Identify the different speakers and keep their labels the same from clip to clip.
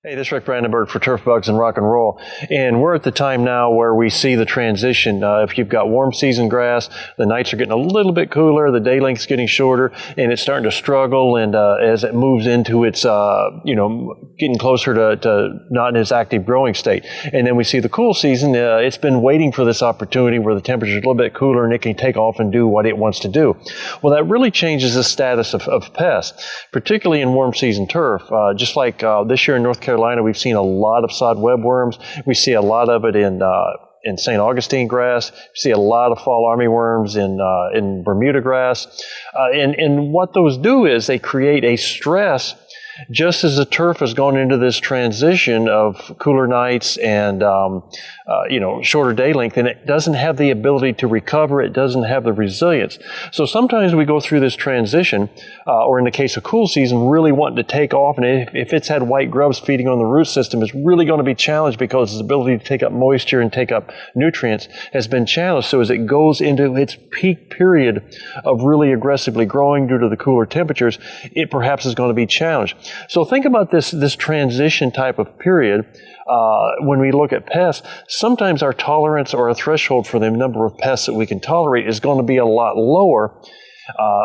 Speaker 1: Hey, this is Rick Brandenburg for Turf Bugs and Rock and Roll, and we're at the time now where we see the transition. If you've got warm season grass, the nights are getting a little bit cooler, the day length's getting shorter, and it's starting to struggle. And as it moves into its, getting closer to not in its active growing state, and then we see the cool season. It's been waiting for this opportunity where the temperature's a little bit cooler and it can take off and do what it wants to do. Well, that really changes the status of pests, particularly in warm season turf. Just like this year in North Carolina, we've seen a lot of sod webworms. We see a lot of it in St. Augustine grass. We see a lot of fall armyworms in Bermuda grass. And what those do is they create a stress just as the turf has gone into this transition of cooler nights and shorter day length, and it doesn't have the ability to recover. It doesn't have the resilience. So sometimes we go through this transition, or in the case of cool season, really wanting to take off. And if it's had white grubs feeding on the root system, it's really going to be challenged because its ability to take up moisture and take up nutrients has been challenged. So as it goes into its peak period of really aggressively growing due to the cooler temperatures, it perhaps is going to be challenged. So think about this transition type of period. When we look at pests, sometimes our tolerance or a threshold for the number of pests that we can tolerate is going to be a lot lower,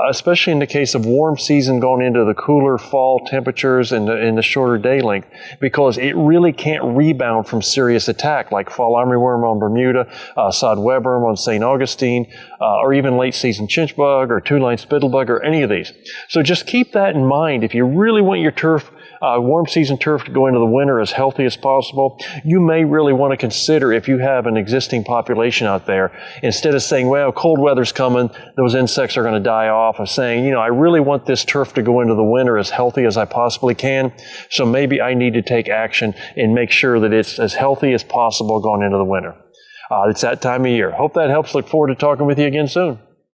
Speaker 1: especially in the case of warm season going into the cooler fall temperatures and the shorter day length, because it really can't rebound from serious attack like fall armyworm on Bermuda, sod webworm on St. Augustine, or even late season chinch bug or two-line spittlebug or any of these. So just keep that in mind. If you really want your turf, warm season turf to go into the winter as healthy as possible, you may really want to consider, if you have an existing population out there, instead of saying, well, cold weather's coming, those insects are going to die off, of saying, I really want this turf to go into the winter as healthy as I possibly can, so maybe I need to take action and make sure that it's as healthy as possible going into the winter. It's that time of year. Hope that helps. Look forward to talking with you again soon.